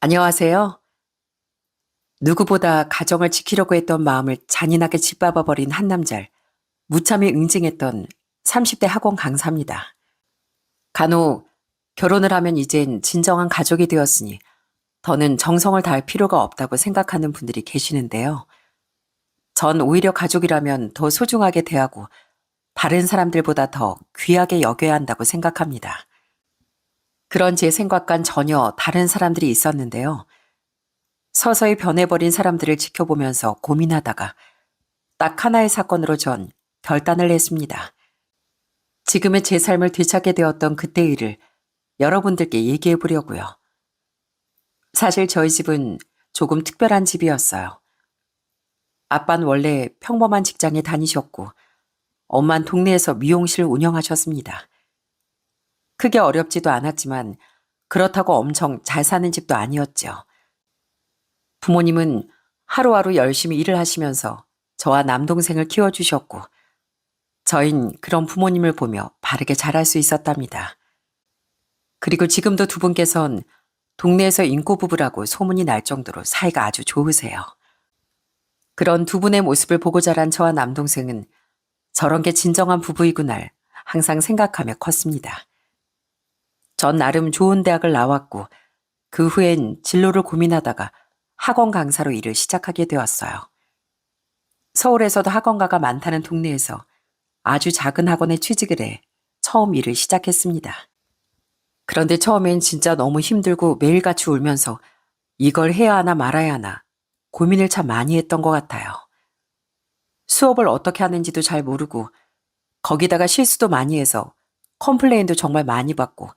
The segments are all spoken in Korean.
안녕하세요. 누구보다 가정을 지키려고 했던 마음을 잔인하게 짓밟아버린 한 남자를 무참히 응징했던 30대 학원 강사입니다. 간혹 결혼을 하면 이젠 진정한 가족이 되었으니 더는 정성을 다할 필요가 없다고 생각하는 분들이 계시는데요. 전 오히려 가족이라면 더 소중하게 대하고 다른 사람들보다 더 귀하게 여겨야 한다고 생각합니다. 그런 제 생각과는 전혀 다른 사람들이 있었는데요. 서서히 변해버린 사람들을 지켜보면서 고민하다가 딱 하나의 사건으로 전 결단을 했습니다. 지금의 제 삶을 되찾게 되었던 그때의 일을 여러분들께 얘기해 보려고요. 사실 저희 집은 조금 특별한 집이었어요. 아빠는 원래 평범한 직장에 다니셨고 엄마는 동네에서 미용실 운영하셨습니다. 크게 어렵지도 않았지만 그렇다고 엄청 잘 사는 집도 아니었죠. 부모님은 하루하루 열심히 일을 하시면서 저와 남동생을 키워주셨고 저흰 그런 부모님을 보며 바르게 자랄 수 있었답니다. 그리고 지금도 두 분께선 동네에서 인고 부부라고 소문이 날 정도로 사이가 아주 좋으세요. 그런 두 분의 모습을 보고 자란 저와 남동생은 저런 게 진정한 부부이구날 항상 생각하며 컸습니다. 전 나름 좋은 대학을 나왔고 그 후엔 진로를 고민하다가 학원 강사로 일을 시작하게 되었어요. 서울에서도 학원가가 많다는 동네에서 아주 작은 학원에 취직을 해 처음 일을 시작했습니다. 그런데 처음엔 진짜 너무 힘들고 매일같이 울면서 이걸 해야 하나 말아야 하나 고민을 참 많이 했던 것 같아요. 수업을 어떻게 하는지도 잘 모르고 거기다가 실수도 많이 해서 컴플레인도 정말 많이 받고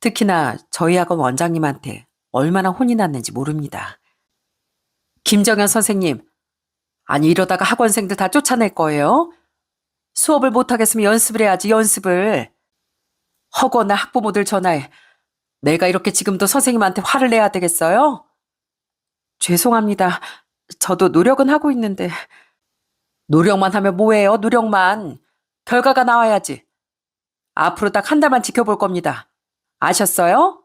특히나 저희 학원 원장님한테 얼마나 혼이 났는지 모릅니다. 김정현 선생님, 아니 이러다가 학원생들 다 쫓아낼 거예요? 수업을 못하겠으면 연습을 해야지 연습을. 허거나 학부모들 전화해. 내가 이렇게 지금도 선생님한테 화를 내야 되겠어요? 죄송합니다. 저도 노력은 하고 있는데. 노력만 하면 뭐해요, 노력만. 결과가 나와야지. 앞으로 딱 한 달만 지켜볼 겁니다. 아셨어요?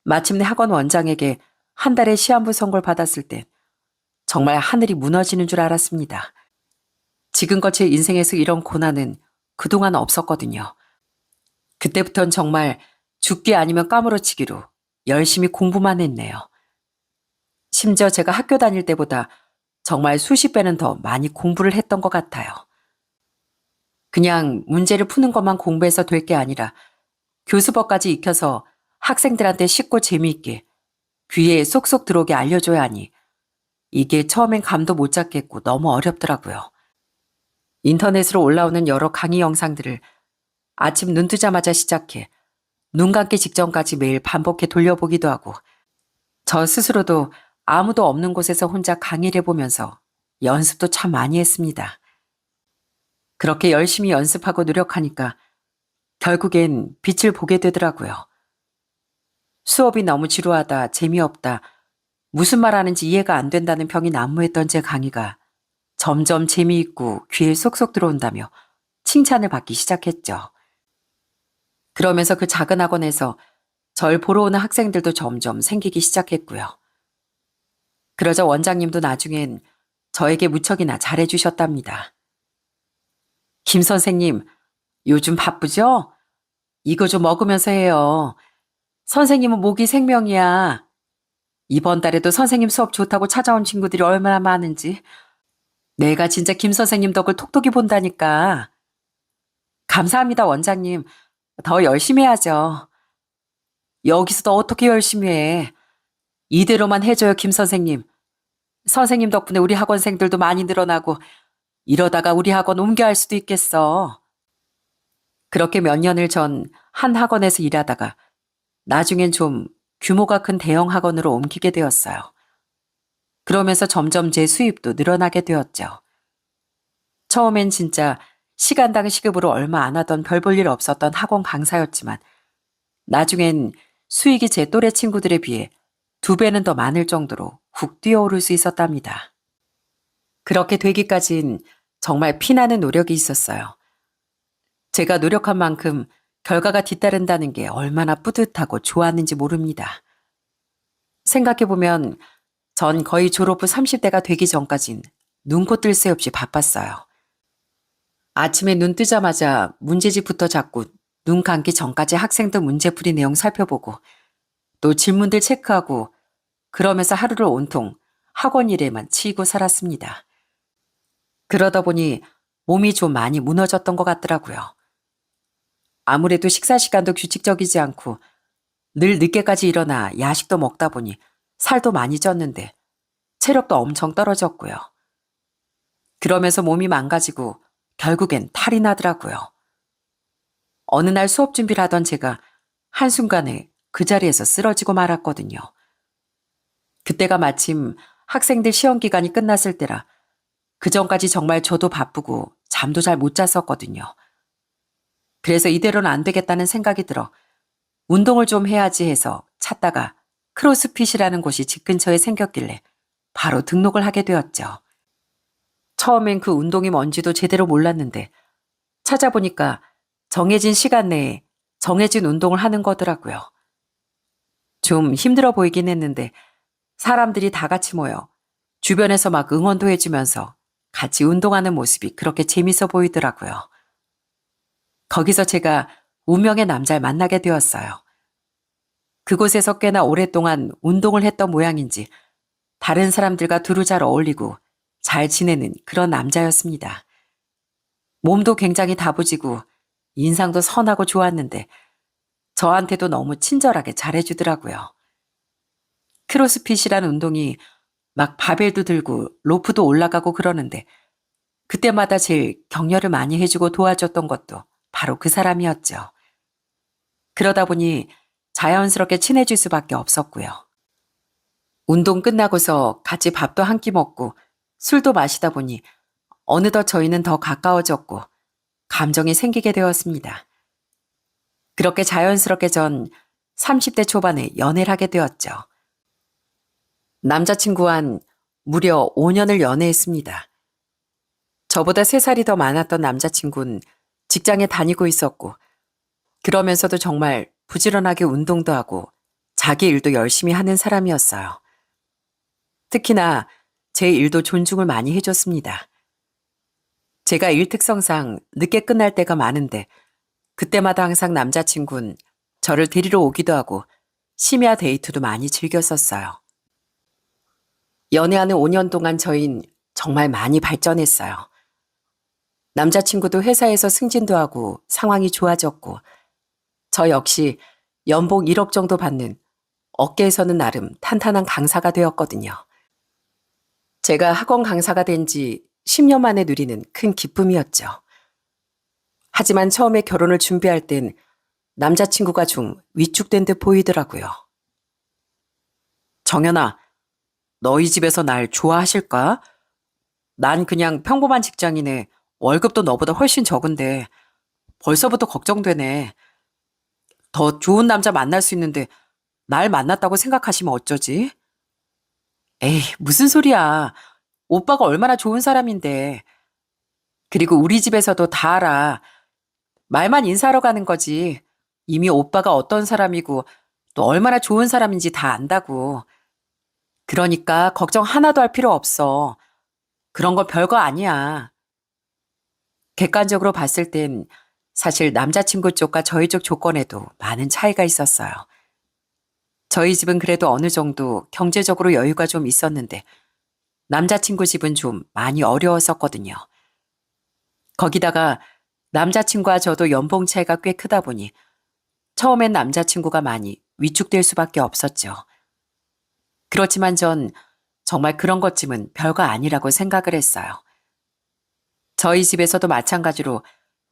마침내 학원 원장에게 한 달의 시한부 선고를 받았을 땐 정말 하늘이 무너지는 줄 알았습니다. 지금껏 제 인생에서 이런 고난은 그동안 없었거든요. 그때부턴 정말 죽기 아니면 까무러치기로 열심히 공부만 했네요. 심지어 제가 학교 다닐 때보다 정말 수십 배는 더 많이 공부를 했던 것 같아요. 그냥 문제를 푸는 것만 공부해서 될 게 아니라 교수법까지 익혀서 학생들한테 쉽고 재미있게 귀에 쏙쏙 들어오게 알려줘야 하니 이게 처음엔 감도 못 잡겠고 너무 어렵더라고요. 인터넷으로 올라오는 여러 강의 영상들을 아침 눈 뜨자마자 시작해 눈 감기 직전까지 매일 반복해 돌려보기도 하고 저 스스로도 아무도 없는 곳에서 혼자 강의를 해보면서 연습도 참 많이 했습니다. 그렇게 열심히 연습하고 노력하니까 결국엔 빛을 보게 되더라고요. 수업이 너무 지루하다, 재미없다, 무슨 말 하는지 이해가 안 된다는 평이 난무했던 제 강의가 점점 재미있고 귀에 쏙쏙 들어온다며 칭찬을 받기 시작했죠. 그러면서 그 작은 학원에서 절 보러 오는 학생들도 점점 생기기 시작했고요. 그러자 원장님도 나중엔 저에게 무척이나 잘해주셨답니다. 김 선생님, 요즘 바쁘죠? 이거 좀 먹으면서 해요. 선생님은 목이 생명이야. 이번 달에도 선생님 수업 좋다고 찾아온 친구들이 얼마나 많은지. 내가 진짜 김 선생님 덕을 톡톡히 본다니까. 감사합니다, 원장님. 더 열심히 해야죠. 여기서도 어떻게 열심히 해. 이대로만 해줘요, 김 선생님. 선생님 덕분에 우리 학원생들도 많이 늘어나고 이러다가 우리 학원 옮겨 할 수도 있겠어. 그렇게 몇 년을 전 한 학원에서 일하다가 나중엔 좀 규모가 큰 대형 학원으로 옮기게 되었어요. 그러면서 점점 제 수입도 늘어나게 되었죠. 처음엔 진짜 시간당 시급으로 얼마 안 하던 별 볼 일 없었던 학원 강사였지만 나중엔 수익이 제 또래 친구들에 비해 2배는 더 많을 정도로 훅 뛰어오를 수 있었답니다. 그렇게 되기까진 정말 피나는 노력이 있었어요. 제가 노력한 만큼 결과가 뒤따른다는 게 얼마나 뿌듯하고 좋았는지 모릅니다. 생각해보면 전 거의 졸업 후 30대가 되기 전까진 눈코 뜰 새 없이 바빴어요. 아침에 눈 뜨자마자 문제집부터 잡고 눈 감기 전까지 학생들 문제풀이 내용 살펴보고 또 질문들 체크하고 그러면서 하루를 온통 학원 일에만 치이고 살았습니다. 그러다 보니 몸이 좀 많이 무너졌던 것 같더라고요. 아무래도 식사 시간도 규칙적이지 않고 늘 늦게까지 일어나 야식도 먹다 보니 살도 많이 쪘는데 체력도 엄청 떨어졌고요. 그러면서 몸이 망가지고 결국엔 탈이 나더라고요. 어느 날 수업 준비를 하던 제가 한순간에 그 자리에서 쓰러지고 말았거든요. 그때가 마침 학생들 시험 기간이 끝났을 때라 그 전까지 정말 저도 바쁘고 잠도 잘 못 잤었거든요. 그래서 이대로는 안 되겠다는 생각이 들어 운동을 좀 해야지 해서 찾다가 크로스핏이라는 곳이 집 근처에 생겼길래 바로 등록을 하게 되었죠. 처음엔 그 운동이 뭔지도 제대로 몰랐는데 찾아보니까 정해진 시간 내에 정해진 운동을 하는 거더라고요. 좀 힘들어 보이긴 했는데 사람들이 다 같이 모여 주변에서 막 응원도 해주면서 같이 운동하는 모습이 그렇게 재밌어 보이더라고요. 거기서 제가 운명의 남자를 만나게 되었어요. 그곳에서 꽤나 오랫동안 운동을 했던 모양인지 다른 사람들과 두루 잘 어울리고 잘 지내는 그런 남자였습니다. 몸도 굉장히 다부지고 인상도 선하고 좋았는데 저한테도 너무 친절하게 잘해주더라고요. 크로스핏이라는 운동이 막 바벨도 들고 로프도 올라가고 그러는데 그때마다 제일 격려를 많이 해주고 도와줬던 것도 바로 그 사람이었죠. 그러다 보니 자연스럽게 친해질 수밖에 없었고요. 운동 끝나고서 같이 밥도 한 끼 먹고 술도 마시다 보니 어느덧 저희는 더 가까워졌고 감정이 생기게 되었습니다. 그렇게 자연스럽게 전 30대 초반에 연애를 하게 되었죠. 남자친구와는 무려 5년을 연애했습니다. 저보다 3살이 더 많았던 남자친구는 직장에 다니고 있었고 그러면서도 정말 부지런하게 운동도 하고 자기 일도 열심히 하는 사람이었어요. 특히나 제 일도 존중을 많이 해줬습니다. 제가 일 특성상 늦게 끝날 때가 많은데 그때마다 항상 남자친구는 저를 데리러 오기도 하고 심야 데이트도 많이 즐겼었어요. 연애하는 5년 동안 저희는 정말 많이 발전했어요. 남자친구도 회사에서 승진도 하고 상황이 좋아졌고 저 역시 연봉 1억 정도 받는 업계에서는 나름 탄탄한 강사가 되었거든요. 제가 학원 강사가 된 지 10년 만에 누리는 큰 기쁨이었죠. 하지만 처음에 결혼을 준비할 땐 남자친구가 좀 위축된 듯 보이더라고요. 정연아, 너희 집에서 날 좋아하실까? 난 그냥 평범한 직장인에 월급도 너보다 훨씬 적은데 벌써부터 걱정되네. 더 좋은 남자 만날 수 있는데 날 만났다고 생각하시면 어쩌지? 에이, 무슨 소리야. 오빠가 얼마나 좋은 사람인데. 그리고 우리 집에서도 다 알아. 말만 인사하러 가는 거지. 이미 오빠가 어떤 사람이고 또 얼마나 좋은 사람인지 다 안다고. 그러니까 걱정 하나도 할 필요 없어. 그런 거 별거 아니야. 객관적으로 봤을 땐 사실 남자친구 쪽과 저희 쪽 조건에도 많은 차이가 있었어요. 저희 집은 그래도 어느 정도 경제적으로 여유가 좀 있었는데 남자친구 집은 좀 많이 어려웠었거든요. 거기다가 남자친구와 저도 연봉 차이가 꽤 크다 보니 처음엔 남자친구가 많이 위축될 수밖에 없었죠. 그렇지만 전 정말 그런 것쯤은 별거 아니라고 생각을 했어요. 저희 집에서도 마찬가지로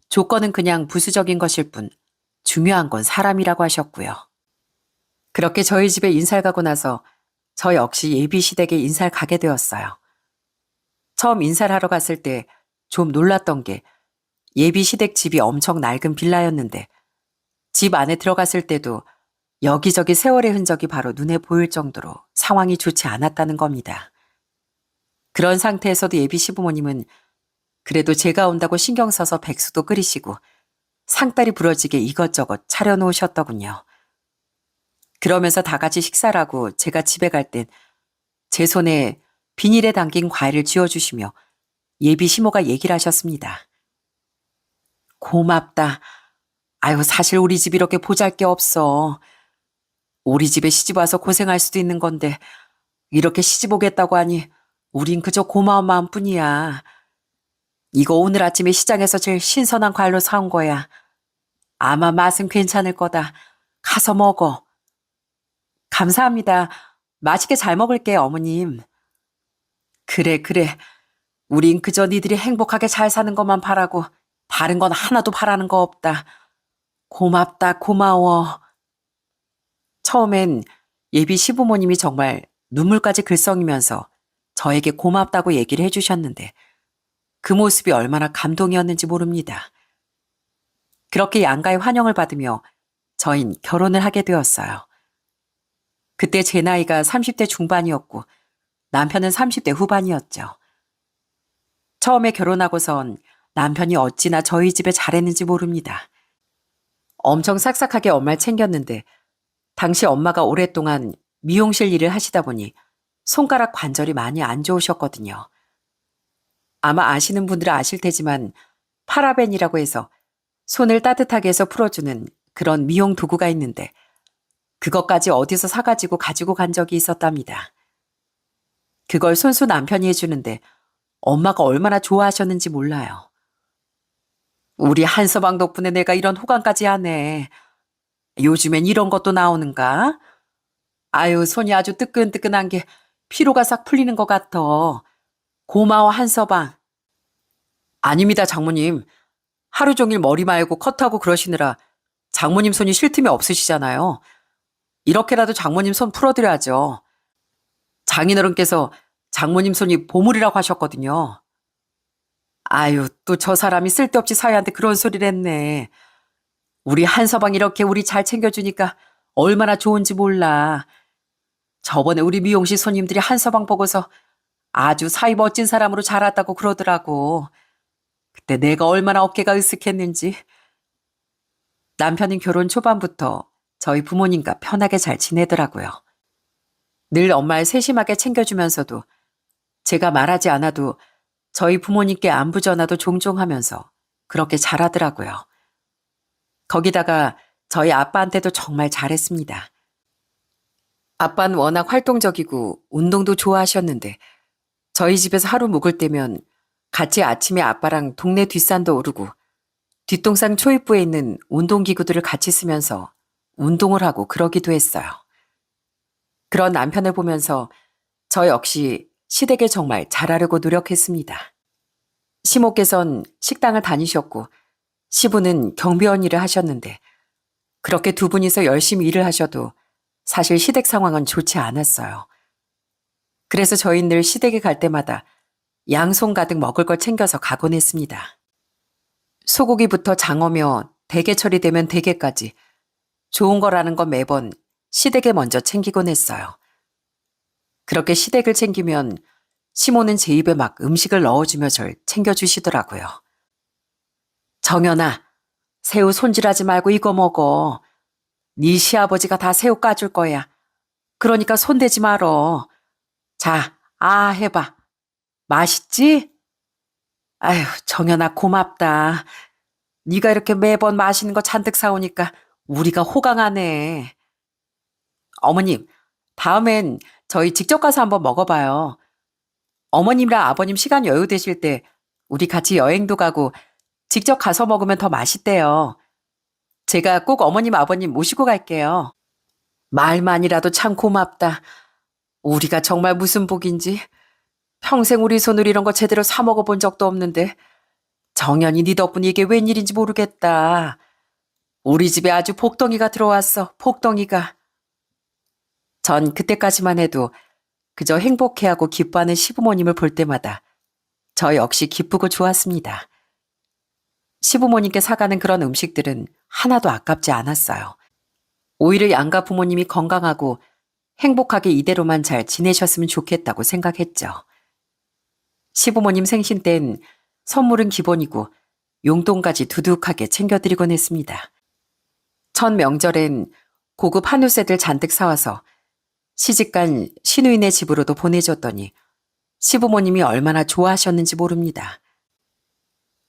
조건은 그냥 부수적인 것일 뿐 중요한 건 사람이라고 하셨고요. 그렇게 저희 집에 인사를 가고 나서 저 역시 예비시댁에 인사를 가게 되었어요. 처음 인사를 하러 갔을 때 좀 놀랐던 게 예비시댁 집이 엄청 낡은 빌라였는데 집 안에 들어갔을 때도 여기저기 세월의 흔적이 바로 눈에 보일 정도로 상황이 좋지 않았다는 겁니다. 그런 상태에서도 예비 시부모님은 그래도 제가 온다고 신경 써서 백수도 끓이시고 상다리 부러지게 이것저것 차려놓으셨더군요. 그러면서 다 같이 식사를 하고 제가 집에 갈 땐 제 손에 비닐에 담긴 과일을 쥐어주시며 예비 시모가 얘기를 하셨습니다. 고맙다. 아유, 사실 우리 집 이렇게 보잘게 없어. 우리 집에 시집 와서 고생할 수도 있는 건데 이렇게 시집 오겠다고 하니 우린 그저 고마운 마음뿐이야. 이거 오늘 아침에 시장에서 제일 신선한 과일로 사온 거야. 아마 맛은 괜찮을 거다. 가서 먹어. 감사합니다. 맛있게 잘 먹을게요, 어머님. 그래, 그래. 우린 그저 니들이 행복하게 잘 사는 것만 바라고 다른 건 하나도 바라는 거 없다. 고맙다, 고마워. 처음엔 예비 시부모님이 정말 눈물까지 글썽이면서 저에게 고맙다고 얘기를 해주셨는데 그 모습이 얼마나 감동이었는지 모릅니다. 그렇게 양가의 환영을 받으며 저흰 결혼을 하게 되었어요. 그때 제 나이가 30대 중반이었고 남편은 30대 후반이었죠. 처음에 결혼하고선 남편이 어찌나 저희 집에 잘했는지 모릅니다. 엄청 싹싹하게 엄마를 챙겼는데 당시 엄마가 오랫동안 미용실 일을 하시다 보니 손가락 관절이 많이 안 좋으셨거든요. 아마 아시는 분들은 아실 테지만 파라벤이라고 해서 손을 따뜻하게 해서 풀어주는 그런 미용 도구가 있는데 그것까지 어디서 사가지고 가지고 간 적이 있었답니다. 그걸 손수 남편이 해주는데 엄마가 얼마나 좋아하셨는지 몰라요. 우리 한서방 덕분에 내가 이런 호강까지 하네. 요즘엔 이런 것도 나오는가? 아유, 손이 아주 뜨끈뜨끈한 게 피로가 싹 풀리는 것 같아. 고마워, 한서방. 아닙니다, 장모님. 하루 종일 머리 말고 컷하고 그러시느라 장모님 손이 쉴 틈이 없으시잖아요. 이렇게라도 장모님 손 풀어드려야죠. 장인어른께서 장모님 손이 보물이라고 하셨거든요. 아유, 또 저 사람이 쓸데없이 사위한테 그런 소리를 했네. 우리 한서방 이렇게 우리 잘 챙겨주니까 얼마나 좋은지 몰라. 저번에 우리 미용실 손님들이 한서방 보고서 아주 사위 멋진 사람으로 자랐다고 그러더라고. 그때 내가 얼마나 어깨가 으쓱했는지. 남편은 결혼 초반부터 저희 부모님과 편하게 잘 지내더라고요. 늘 엄마를 세심하게 챙겨주면서도 제가 말하지 않아도 저희 부모님께 안부 전화도 종종 하면서 그렇게 잘하더라고요. 거기다가 저희 아빠한테도 정말 잘했습니다. 아빠는 워낙 활동적이고 운동도 좋아하셨는데 저희 집에서 하루 묵을 때면 같이 아침에 아빠랑 동네 뒷산도 오르고 뒷동산 초입부에 있는 운동기구들을 같이 쓰면서 운동을 하고 그러기도 했어요. 그런 남편을 보면서 저 역시 시댁에 정말 잘하려고 노력했습니다. 시모께선 식당을 다니셨고 시부는 경비원 일을 하셨는데 그렇게 두 분이서 열심히 일을 하셔도 사실 시댁 상황은 좋지 않았어요. 그래서 저희는 늘 시댁에 갈 때마다 양손 가득 먹을 걸 챙겨서 가곤 했습니다. 소고기부터 장어며 대게 처리되면 대게까지 좋은 거라는 건 매번 시댁에 먼저 챙기곤 했어요. 그렇게 시댁을 챙기면 시모는 제 입에 막 음식을 넣어주며 절 챙겨주시더라고요. 정연아, 새우 손질하지 말고 이거 먹어. 네 시아버지가 다 새우 까줄 거야. 그러니까 손대지 말어. 자, 아 해봐. 맛있지? 아휴, 정연아 고맙다. 네가 이렇게 매번 맛있는 거 잔뜩 사오니까 우리가 호강하네. 어머님, 다음엔 저희 직접 가서 한번 먹어봐요. 어머님이랑 아버님 시간 여유 되실 때 우리 같이 여행도 가고 직접 가서 먹으면 더 맛있대요. 제가 꼭 어머님 아버님 모시고 갈게요. 말만이라도 참 고맙다. 우리가 정말 무슨 복인지. 평생 우리 손으로 이런 거 제대로 사 먹어본 적도 없는데 정연이 네 덕분에 이게 웬일인지 모르겠다. 우리 집에 아주 복덩이가 들어왔어. 복덩이가. 전 그때까지만 해도 그저 행복해하고 기뻐하는 시부모님을 볼 때마다 저 역시 기쁘고 좋았습니다. 시부모님께 사가는 그런 음식들은 하나도 아깝지 않았어요. 오히려 양가 부모님이 건강하고 행복하게 이대로만 잘 지내셨으면 좋겠다고 생각했죠. 시부모님 생신 땐 선물은 기본이고 용돈까지 두둑하게 챙겨드리곤 했습니다. 첫 명절엔 고급 한우새들 잔뜩 사와서 시집간 시누이네 집으로도 보내줬더니 시부모님이 얼마나 좋아하셨는지 모릅니다.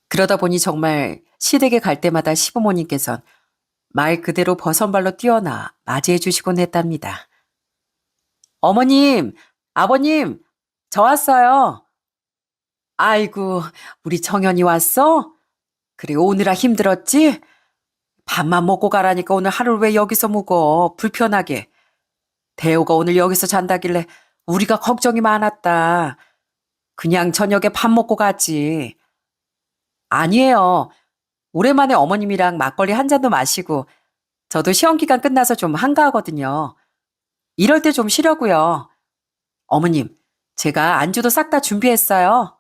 그러다 보니 정말 시댁에 갈 때마다 시부모님께선 말 그대로 버선발로 뛰어나 맞이해 주시곤 했답니다. 어머님, 아버님, 저 왔어요. 아이고, 우리 정연이 왔어? 그래, 오느라 힘들었지? 밥만 먹고 가라니까 오늘 하루를 왜 여기서 묵어? 불편하게. 대호가 오늘 여기서 잔다길래 우리가 걱정이 많았다. 그냥 저녁에 밥 먹고 가지. 아니에요. 오랜만에 어머님이랑 막걸리 한 잔도 마시고 저도 시험 기간 끝나서 좀 한가하거든요. 이럴 때 좀 쉬려고요. 어머님, 제가 안주도 싹 다 준비했어요.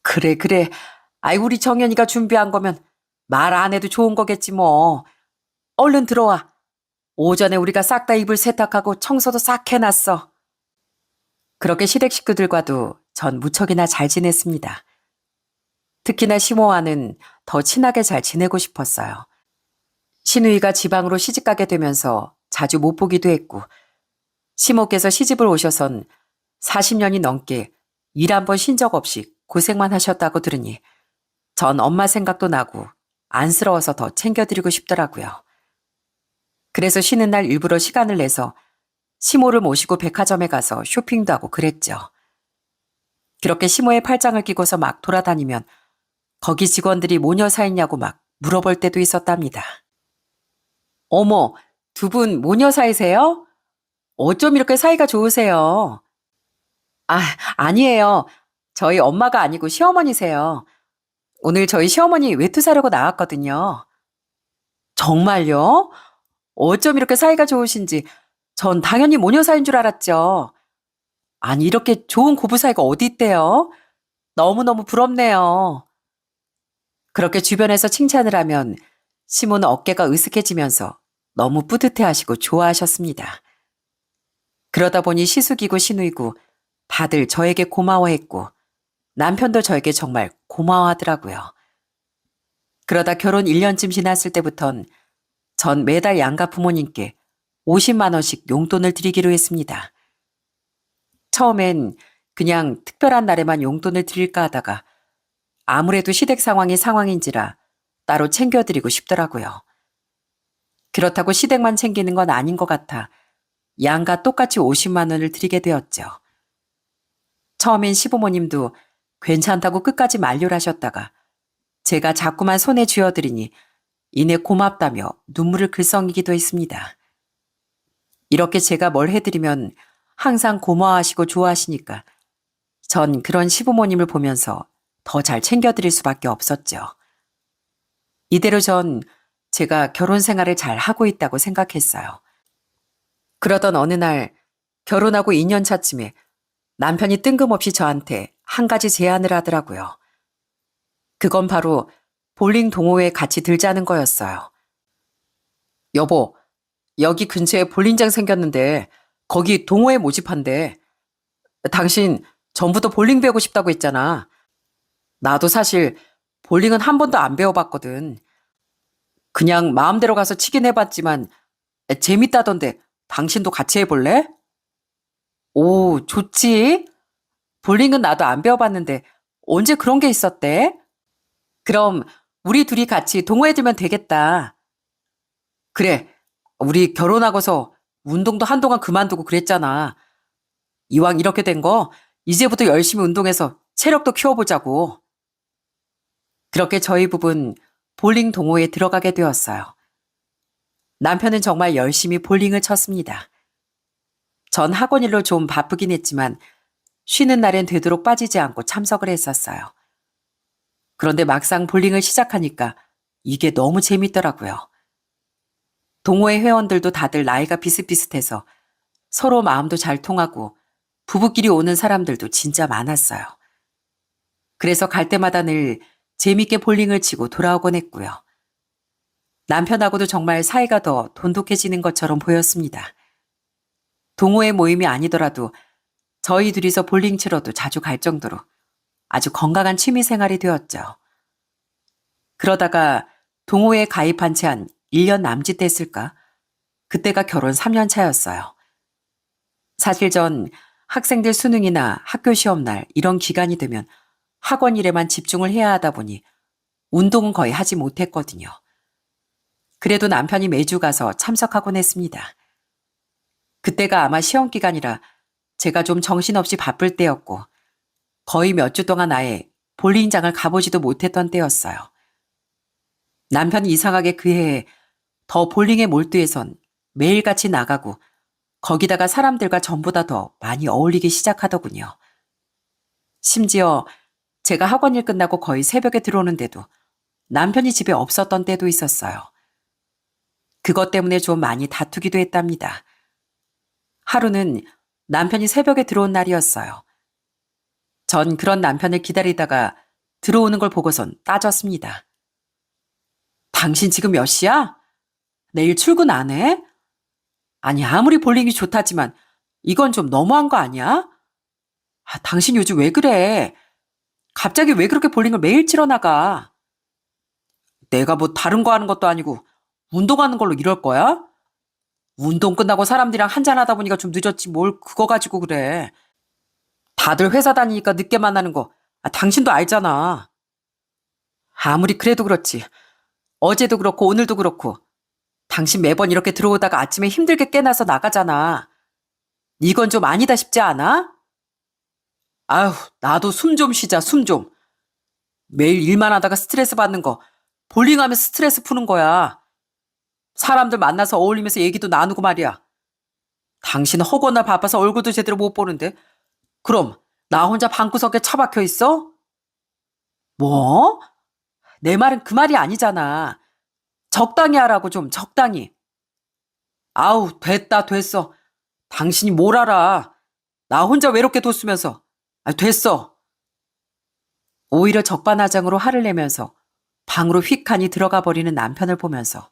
그래, 그래. 아이, 우리 정연이가 준비한 거면 말 안 해도 좋은 거겠지 뭐. 얼른 들어와. 오전에 우리가 싹 다 이불 세탁하고 청소도 싹 해놨어. 그렇게 시댁 식구들과도 전 무척이나 잘 지냈습니다. 특히나 시모와는 더 친하게 잘 지내고 싶었어요. 시누이가 지방으로 시집가게 되면서 자주 못 보기도 했고, 시모께서 시집을 오셔선 40년이 넘게 일 한 번 쉰 적 없이 고생만 하셨다고 들으니 전 엄마 생각도 나고 안쓰러워서 더 챙겨드리고 싶더라고요. 그래서 쉬는 날 일부러 시간을 내서 시모를 모시고 백화점에 가서 쇼핑도 하고 그랬죠. 그렇게 시모의 팔짱을 끼고서 막 돌아다니면 거기 직원들이 모녀 사이냐고 막 물어볼 때도 있었답니다. 어머, 두 분 모녀 사이세요? 어쩜 이렇게 사이가 좋으세요? 아, 아니에요. 저희 엄마가 아니고 시어머니세요. 오늘 저희 시어머니 외투 사려고 나왔거든요. 정말요? 어쩜 이렇게 사이가 좋으신지 전 당연히 모녀 사이인 줄 알았죠. 아니, 이렇게 좋은 고부 사이가 어디 있대요? 너무너무 부럽네요. 그렇게 주변에서 칭찬을 하면 시모는 어깨가 으쓱해지면서 너무 뿌듯해하시고 좋아하셨습니다. 그러다 보니 시숙이고 시누이고 다들 저에게 고마워했고 남편도 저에게 정말 고마워하더라고요. 그러다 결혼 1년쯤 지났을 때부턴 전 매달 양가 부모님께 50만 원씩 용돈을 드리기로 했습니다. 처음엔 그냥 특별한 날에만 용돈을 드릴까 하다가 아무래도 시댁 상황이 상황인지라 따로 챙겨드리고 싶더라고요. 그렇다고 시댁만 챙기는 건 아닌 것 같아 양가 똑같이 50만 원을 드리게 되었죠. 처음엔 시부모님도 괜찮다고 끝까지 만류를 하셨다가 제가 자꾸만 손에 쥐어드리니 이내 고맙다며 눈물을 글썽이기도 했습니다. 이렇게 제가 뭘 해드리면 항상 고마워하시고 좋아하시니까 전 그런 시부모님을 보면서 더 잘 챙겨드릴 수밖에 없었죠. 이대로 전 제가 결혼 생활을 잘 하고 있다고 생각했어요. 그러던 어느 날 결혼하고 2년 차쯤에 남편이 뜬금없이 저한테 한 가지 제안을 하더라고요. 그건 바로 볼링 동호회에 같이 들자는 거였어요. 여보, 여기 근처에 볼링장 생겼는데 거기 동호회 모집한대. 당신 전부터 볼링 배우고 싶다고 했잖아. 나도 사실 볼링은 한 번도 안 배워봤거든. 그냥 마음대로 가서 치긴 해봤지만 재밌다던데 당신도 같이 해볼래? 오, 좋지. 볼링은 나도 안 배워봤는데 언제 그런 게 있었대? 그럼 우리 둘이 같이 동호회 들면 되겠다. 그래, 우리 결혼하고서 운동도 한동안 그만두고 그랬잖아. 이왕 이렇게 된 거 이제부터 열심히 운동해서 체력도 키워보자고. 그렇게 저희 부부는 볼링 동호회에 들어가게 되었어요. 남편은 정말 열심히 볼링을 쳤습니다. 전 학원 일로 좀 바쁘긴 했지만 쉬는 날엔 되도록 빠지지 않고 참석을 했었어요. 그런데 막상 볼링을 시작하니까 이게 너무 재밌더라고요. 동호회 회원들도 다들 나이가 비슷비슷해서 서로 마음도 잘 통하고 부부끼리 오는 사람들도 진짜 많았어요. 그래서 갈 때마다 늘 재밌게 볼링을 치고 돌아오곤 했고요. 남편하고도 정말 사이가 더 돈독해지는 것처럼 보였습니다. 동호회 모임이 아니더라도 저희 둘이서 볼링 치러도 자주 갈 정도로 아주 건강한 취미 생활이 되었죠. 그러다가 동호회에 가입한 지 한 1년 남짓 됐을까? 그때가 결혼 3년 차였어요. 사실 전 학생들 수능이나 학교 시험날 이런 기간이 되면 학원 일에만 집중을 해야 하다 보니 운동은 거의 하지 못했거든요. 그래도 남편이 매주 가서 참석하곤 했습니다. 그때가 아마 시험 기간이라 제가 좀 정신없이 바쁠 때였고 거의 몇 주 동안 아예 볼링장을 가보지도 못했던 때였어요. 남편이 이상하게 그 해에 더 볼링에 몰두해선 매일같이 나가고 거기다가 사람들과 전보다 더 많이 어울리기 시작하더군요. 심지어 제가 학원 일 끝나고 거의 새벽에 들어오는데도 남편이 집에 없었던 때도 있었어요. 그것 때문에 좀 많이 다투기도 했답니다. 하루는 남편이 새벽에 들어온 날이었어요. 전 그런 남편을 기다리다가 들어오는 걸 보고선 따졌습니다. 당신 지금 몇 시야? 내일 출근 안 해? 아니, 아무리 볼링이 좋다지만 이건 좀 너무한 거 아니야? 당신 요즘 왜 그래? 갑자기 왜 그렇게 볼링을 매일 치러 나가? 내가 뭐 다른 거 하는 것도 아니고 운동하는 걸로 이럴 거야? 운동 끝나고 사람들이랑 한잔하다 보니까 좀 늦었지 뭘 그거 가지고 그래. 다들 회사 다니니까 늦게 만나는 거 당신도 알잖아. 아무리 그래도 그렇지. 어제도 그렇고 오늘도 그렇고 당신 매번 이렇게 들어오다가 아침에 힘들게 깨나서 나가잖아. 이건 좀 아니다 싶지 않아? 아휴, 나도 숨 좀 쉬자, 숨 좀. 매일 일만 하다가 스트레스 받는 거 볼링하면서 스트레스 푸는 거야. 사람들 만나서 어울리면서 얘기도 나누고 말이야. 당신 허구나 바빠서 얼굴도 제대로 못 보는데 그럼 나 혼자 방구석에 처박혀 있어? 뭐? 내 말은 그 말이 아니잖아. 적당히 하라고 좀 적당히. 아우 됐다 됐어. 당신이 뭘 알아. 나 혼자 외롭게 뒀으면서. 됐어. 오히려 적반하장으로 화를 내면서 방으로 휙하니 들어가 버리는 남편을 보면서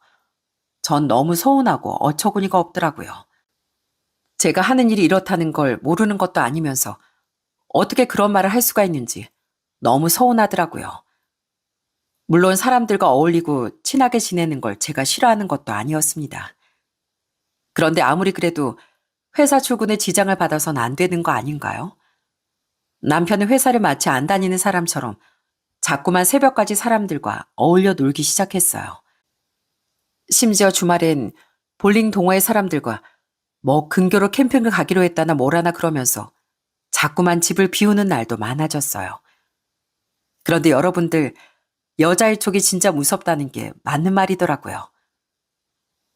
전 너무 서운하고 어처구니가 없더라고요. 제가 하는 일이 이렇다는 걸 모르는 것도 아니면서 어떻게 그런 말을 할 수가 있는지 너무 서운하더라고요. 물론 사람들과 어울리고 친하게 지내는 걸 제가 싫어하는 것도 아니었습니다. 그런데 아무리 그래도 회사 출근에 지장을 받아선 안 되는 거 아닌가요? 남편은 회사를 마치 안 다니는 사람처럼 자꾸만 새벽까지 사람들과 어울려 놀기 시작했어요. 심지어 주말엔 볼링 동호회 사람들과 뭐 근교로 캠핑을 가기로 했다나 뭐라나 그러면서 자꾸만 집을 비우는 날도 많아졌어요. 그런데 여러분들, 여자의 촉이 진짜 무섭다는 게 맞는 말이더라고요.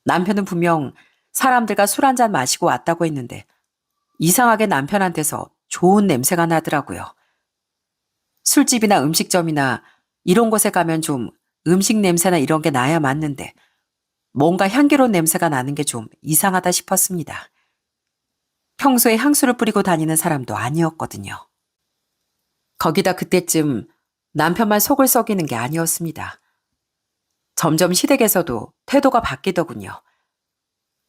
남편은 분명 사람들과 술 한잔 마시고 왔다고 했는데 이상하게 남편한테서 좋은 냄새가 나더라고요. 술집이나 음식점이나 이런 곳에 가면 좀 음식 냄새나 이런 게 나야 맞는데 뭔가 향기로운 냄새가 나는 게 좀 이상하다 싶었습니다. 평소에 향수를 뿌리고 다니는 사람도 아니었거든요. 거기다 그때쯤 남편만 속을 썩이는 게 아니었습니다. 점점 시댁에서도 태도가 바뀌더군요.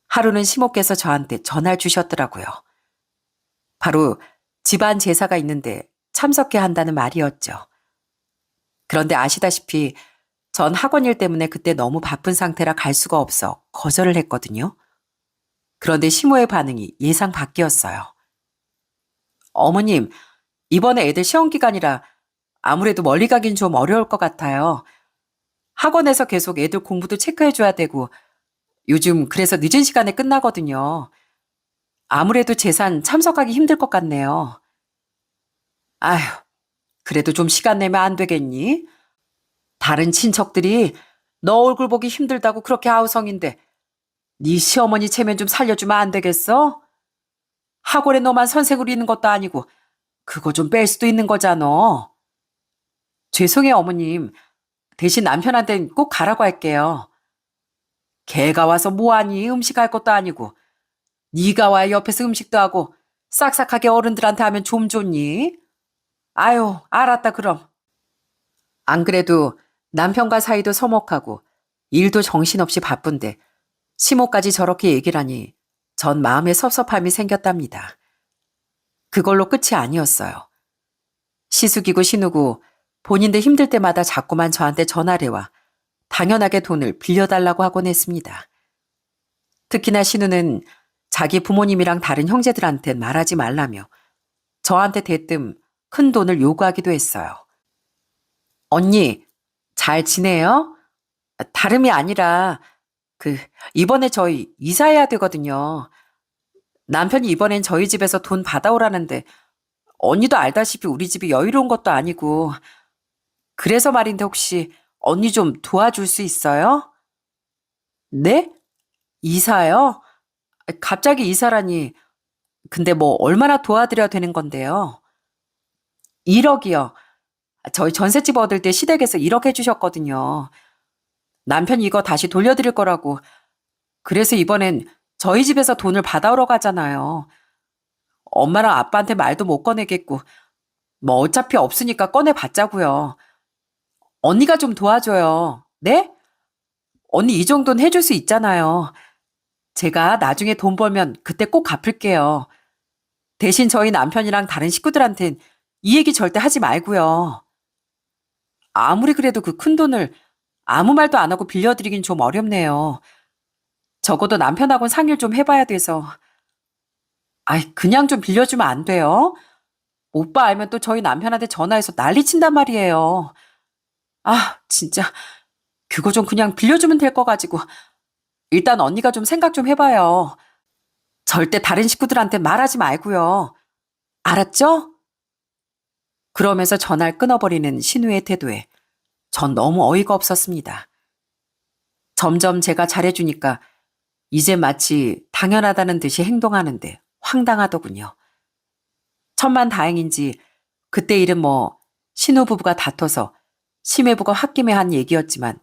하루는 시모께서 저한테 전화를 주셨더라고요. 바로 집안 제사가 있는데 참석해야 한다는 말이었죠. 그런데 아시다시피 전 학원 일 때문에 그때 너무 바쁜 상태라 갈 수가 없어 거절을 했거든요. 그런데 시모의 반응이 예상 밖이었어요. 어머님, 이번에 애들 시험 기간이라 아무래도 멀리 가긴 좀 어려울 것 같아요. 학원에서 계속 애들 공부도 체크해줘야 되고 요즘 그래서 늦은 시간에 끝나거든요. 아무래도 제산 참석하기 힘들 것 같네요. 아휴, 그래도 좀 시간 내면 안 되겠니? 다른 친척들이 너 얼굴 보기 힘들다고 그렇게 아우성인데 네 시어머니 체면 좀 살려주면 안 되겠어? 학원에 너만 선생으로 있는 것도 아니고 그거 좀 뺄 수도 있는 거잖아. 죄송해요 어머님. 대신 남편한텐 꼭 가라고 할게요. 걔가 와서 뭐하니 음식할 것도 아니고 네가 와야 옆에서 음식도 하고 싹싹하게 어른들한테 하면 좀 좋니? 아유 알았다 그럼. 안 그래도 남편과 사이도 서먹하고 일도 정신없이 바쁜데 시모까지 저렇게 얘기를 하니 전 마음에 섭섭함이 생겼답니다. 그걸로 끝이 아니었어요. 시숙이고 신우고 본인들 힘들 때마다 자꾸만 저한테 전화를 와 당연하게 돈을 빌려달라고 하곤 했습니다. 특히나 신우는 자기 부모님이랑 다른 형제들한텐 말하지 말라며 저한테 대뜸 큰 돈을 요구하기도 했어요. 언니, 잘 지내요? 다름이 아니라 이번에 저희 이사해야 되거든요. 남편이 이번엔 저희 집에서 돈 받아오라는데 언니도 알다시피 우리 집이 여유로운 것도 아니고 그래서 말인데 혹시 언니 좀 도와줄 수 있어요? 네? 이사요? 갑자기 이사라니. 근데 뭐 얼마나 도와드려야 되는 건데요? 1억이요. 저희 전셋집 얻을 때 시댁에서 1억 해주셨거든요. 남편이 이거 다시 돌려드릴 거라고. 그래서 이번엔 저희 집에서 돈을 받아오러 가잖아요. 엄마랑 아빠한테 말도 못 꺼내겠고, 뭐 어차피 없으니까 꺼내봤자고요. 언니가 좀 도와줘요. 네? 언니 이 정도는 해줄 수 있잖아요. 제가 나중에 돈 벌면 그때 꼭 갚을게요. 대신 저희 남편이랑 다른 식구들한텐 이 얘기 절대 하지 말고요. 아무리 그래도 그 큰 돈을 아무 말도 안 하고 빌려드리긴 좀 어렵네요. 적어도 남편하고는 상의를 좀 해봐야 돼서. 아이, 그냥 좀 빌려주면 안 돼요? 오빠 알면 또 저희 남편한테 전화해서 난리 친단 말이에요. 아, 진짜. 그거 좀 그냥 빌려주면 될 거 가지고. 일단 언니가 좀 생각 좀 해봐요. 절대 다른 식구들한테 말하지 말고요. 알았죠? 그러면서 전화를 끊어버리는 신우의 태도에 전 너무 어이가 없었습니다. 점점 제가 잘해주니까 이제 마치 당연하다는 듯이 행동하는데 황당하더군요. 천만다행인지 그때 일은 뭐 신우부부가 다퉈서 심해부가 홧김에 한 얘기였지만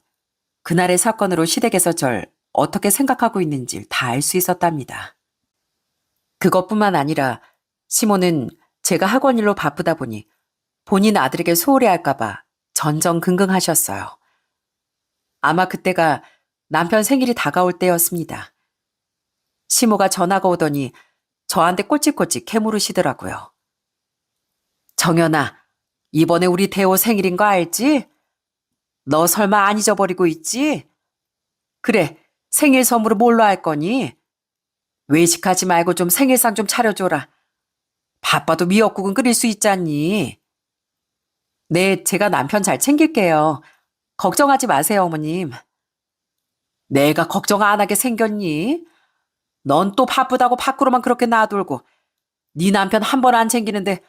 그날의 사건으로 시댁에서 절 어떻게 생각하고 있는지 다 알 수 있었답니다. 그것뿐만 아니라 시모는 제가 학원 일로 바쁘다 보니 본인 아들에게 소홀히 할까봐 전전긍긍하셨어요. 아마 그때가 남편 생일이 다가올 때였습니다. 시모가 전화가 오더니 저한테 꼴찌꼴찌 캐물으시더라고요. 정연아, 이번에 우리 대호 생일인 거 알지? 너 설마 안 잊어버리고 있지? 그래, 생일 선물을 뭘로 할 거니? 외식하지 말고 좀 생일상 좀 차려줘라. 바빠도 미역국은 끓일 수 있잖니. 네, 제가 남편 잘 챙길게요. 걱정하지 마세요, 어머님. 내가 걱정 안 하게 생겼니? 넌 또 바쁘다고 밖으로만 그렇게 놔돌고 네 남편 한 번 안 챙기는데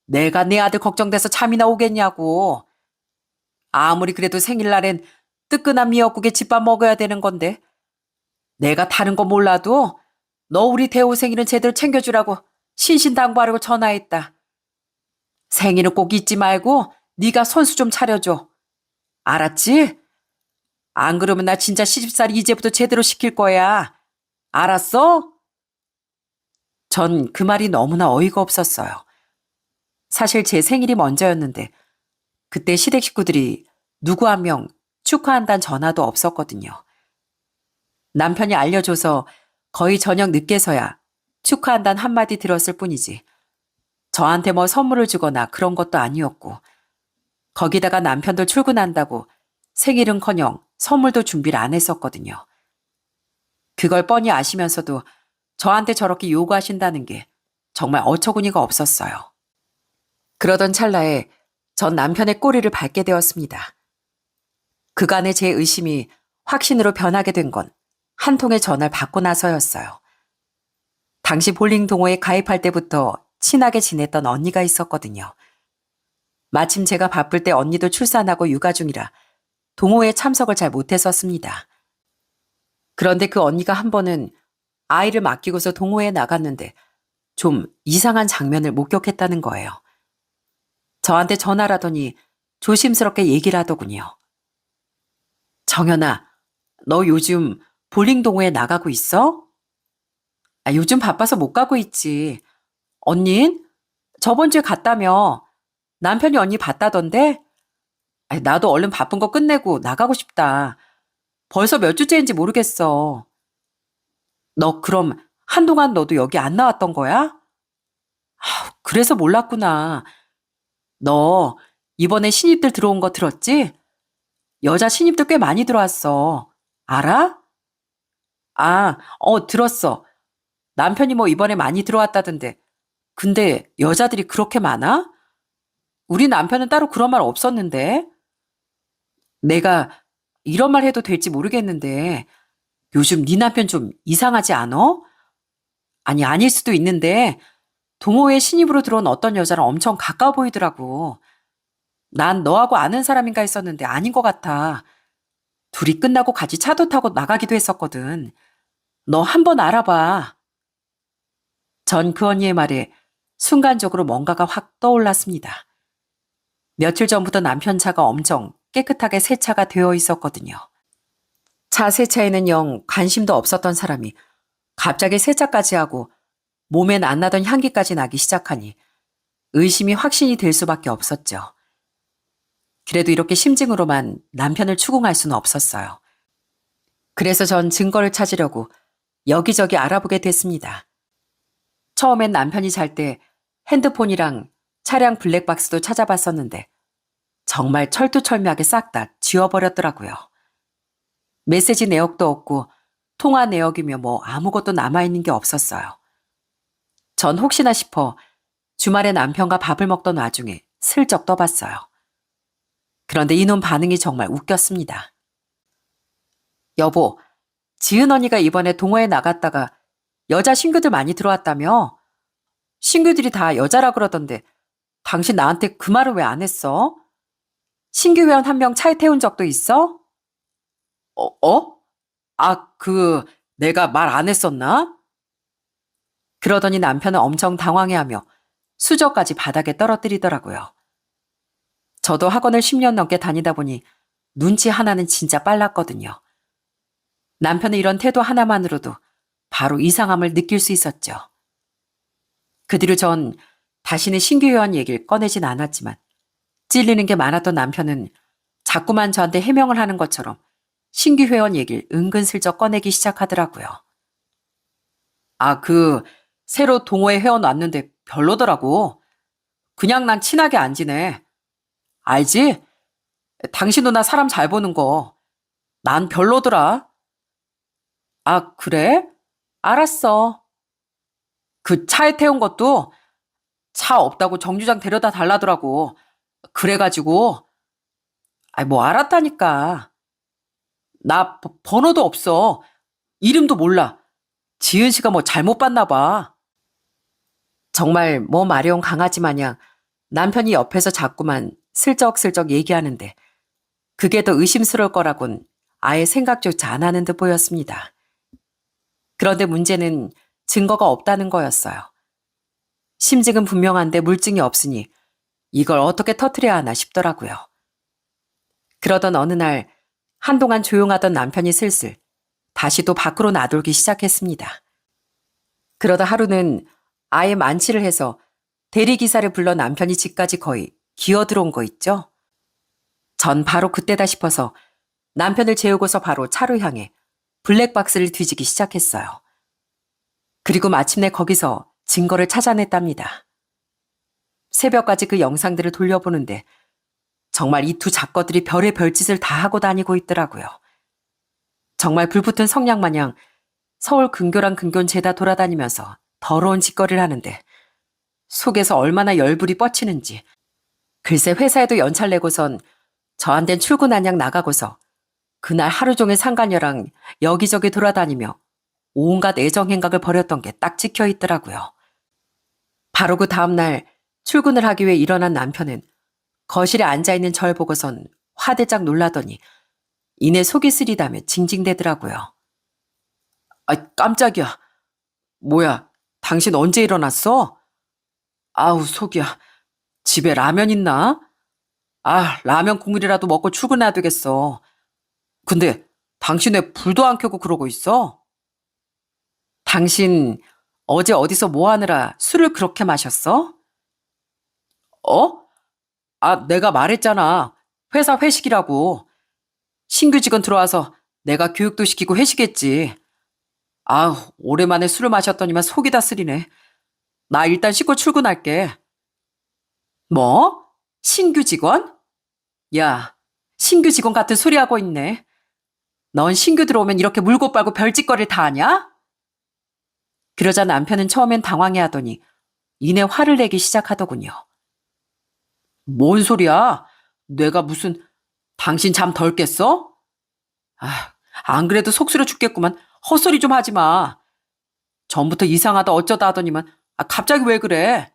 내가 내 아들 걱정돼서 잠이나 오겠냐고. 아무리 그래도 생일날엔 뜨끈한 미역국에 집밥 먹어야 되는 건데 내가 다른 거 몰라도 너 우리 대호 생일은 제대로 챙겨주라고 신신당부하려고 전화했다. 생일은 꼭 잊지 말고 네가 손수 좀 차려줘. 알았지? 안 그러면 나 진짜 시집살이 이제부터 제대로 시킬 거야. 알았어? 전 그 말이 너무나 어이가 없었어요. 사실 제 생일이 먼저였는데 그때 시댁 식구들이 누구 한 명 축하한다는 전화도 없었거든요. 남편이 알려줘서 거의 저녁 늦게서야 축하한다는 한마디 들었을 뿐이지 저한테 뭐 선물을 주거나 그런 것도 아니었고 거기다가 남편도 출근한다고 생일은커녕 선물도 준비를 안 했었거든요. 그걸 뻔히 아시면서도 저한테 저렇게 요구하신다는 게 정말 어처구니가 없었어요. 그러던 찰나에 전 남편의 꼬리를 밟게 되었습니다. 그간의 제 의심이 확신으로 변하게 된 건 한 통의 전화를 받고 나서였어요. 당시 볼링 동호회 가입할 때부터 친하게 지냈던 언니가 있었거든요. 마침 제가 바쁠 때 언니도 출산하고 육아 중이라 동호회에 참석을 잘 못했었습니다. 그런데 그 언니가 한 번은 아이를 맡기고서 동호회에 나갔는데 좀 이상한 장면을 목격했다는 거예요. 저한테 전화를 하더니 조심스럽게 얘기를 하더군요. 정연아, 너 요즘 볼링 동호회 나가고 있어? 요즘 바빠서 못 가고 있지. 언닌? 저번 주에 갔다며. 남편이 언니 봤다던데? 나도 얼른 바쁜 거 끝내고 나가고 싶다. 벌써 몇 주째인지 모르겠어. 너 그럼 한동안 너도 여기 안 나왔던 거야? 그래서 몰랐구나. 너 이번에 신입들 들어온 거 들었지? 여자 신입들 꽤 많이 들어왔어. 알아? 들었어. 남편이 뭐 이번에 많이 들어왔다던데. 근데 여자들이 그렇게 많아? 우리 남편은 따로 그런 말 없었는데. 내가 이런 말 해도 될지 모르겠는데 요즘 네 남편 좀 이상하지 않어? 아니, 아닐 수도 있는데 동호회 신입으로 들어온 어떤 여자랑 엄청 가까워 보이더라고. 난 너하고 아는 사람인가 했었는데 아닌 것 같아. 둘이 끝나고 같이 차도 타고 나가기도 했었거든. 너 한번 알아봐. 전 그 언니의 말에 순간적으로 뭔가가 확 떠올랐습니다. 며칠 전부터 남편 차가 엄청 깨끗하게 세차가 되어 있었거든요. 차 세차에는 영 관심도 없었던 사람이 갑자기 세차까지 하고 몸엔 안 나던 향기까지 나기 시작하니 의심이 확신이 될 수밖에 없었죠. 그래도 이렇게 심증으로만 남편을 추궁할 수는 없었어요. 그래서 전 증거를 찾으려고 여기저기 알아보게 됐습니다. 처음엔 남편이 잘 때 핸드폰이랑 차량 블랙박스도 찾아봤었는데 정말 철두철미하게 싹 다 지워버렸더라고요. 메시지 내역도 없고 통화 내역이며 뭐 아무것도 남아있는 게 없었어요. 전 혹시나 싶어 주말에 남편과 밥을 먹던 와중에 슬쩍 떠봤어요. 그런데 이놈 반응이 정말 웃겼습니다. 여보, 지은 언니가 이번에 동호회 나갔다가 여자 신규들 많이 들어왔다며? 신규들이 다 여자라 그러던데 당신 나한테 그 말을 왜 안 했어? 신규 회원 한 명 차에 태운 적도 있어? 어? 내가 말 안 했었나? 그러더니 남편은 엄청 당황해하며 수저까지 바닥에 떨어뜨리더라고요. 저도 학원을 10년 넘게 다니다 보니 눈치 하나는 진짜 빨랐거든요. 남편의 이런 태도 하나만으로도 바로 이상함을 느낄 수 있었죠. 그 뒤로 전 다시는 신규 회원 얘기를 꺼내진 않았지만 찔리는 게 많았던 남편은 자꾸만 저한테 해명을 하는 것처럼 신규 회원 얘기를 은근슬쩍 꺼내기 시작하더라고요. 새로 동호회 회원 왔는데 별로더라고. 그냥 난 친하게 안 지내. 알지? 당신도 나 사람 잘 보는 거. 난 별로더라. 그래? 알았어. 그 차에 태운 것도 차 없다고 정류장 데려다 달라더라고. 그래가지고, 뭐 알았다니까. 나 번호도 없어. 이름도 몰라. 지은 씨가 뭐 잘못 봤나 봐. 정말 뭐 마려운 강아지 마냥 남편이 옆에서 자꾸만 슬쩍슬쩍 얘기하는데 그게 더 의심스러울 거라곤 아예 생각조차 안 하는 듯 보였습니다. 그런데 문제는 증거가 없다는 거였어요. 심증은 분명한데 물증이 없으니 이걸 어떻게 터뜨려야 하나 싶더라고요. 그러던 어느 날 한동안 조용하던 남편이 슬슬 다시 또 밖으로 나돌기 시작했습니다. 그러다 하루는 아예 만취를 해서 대리기사를 불러 남편이 집까지 거의 기어들어온 거 있죠? 전 바로 그때다 싶어서 남편을 재우고서 바로 차로 향해 블랙박스를 뒤지기 시작했어요. 그리고 마침내 거기서 증거를 찾아냈답니다. 새벽까지 그 영상들을 돌려보는데 정말 이 두 작거들이 별의 별짓을 다 하고 다니고 있더라고요. 정말 불붙은 성냥 마냥 서울 근교랑 근교는 죄다 돌아다니면서 더러운 짓거리를 하는데 속에서 얼마나 열불이 뻗치는지 글쎄 회사에도 연차를 내고선 저한텐 출근 안양 나가고서 그날 하루 종일 상간녀랑 여기저기 돌아다니며 온갖 애정 행각을 벌였던 게 딱 찍혀 있더라고요. 바로 그 다음날 출근을 하기 위해 일어난 남편은 거실에 앉아있는 절 보고선 화들짝 놀라더니 이내 속이 쓰리다며 징징대더라고요. 깜짝이야. 뭐야, 당신 언제 일어났어? 아우, 속이야. 집에 라면 있나? 라면 국물이라도 먹고 출근해야 되겠어. 근데 당신 왜 불도 안 켜고 그러고 있어? 당신 어제 어디서 뭐 하느라 술을 그렇게 마셨어? 어? 내가 말했잖아. 회사 회식이라고. 신규 직원 들어와서 내가 교육도 시키고 회식했지. 오랜만에 술을 마셨더니만 속이 다 쓰리네. 나 일단 씻고 출근할게. 뭐? 신규 직원? 야, 신규 직원 같은 소리 하고 있네. 넌 신규 들어오면 이렇게 물고 빨고 별짓거리를 다 하냐? 그러자 남편은 처음엔 당황해하더니 이내 화를 내기 시작하더군요. 뭔 소리야? 내가 무슨 당신 잠 덜 깼어? 아, 안 그래도 속쓰려 죽겠구만. 헛소리 좀 하지 마. 전부터 이상하다 어쩌다 하더니만 갑자기 왜 그래?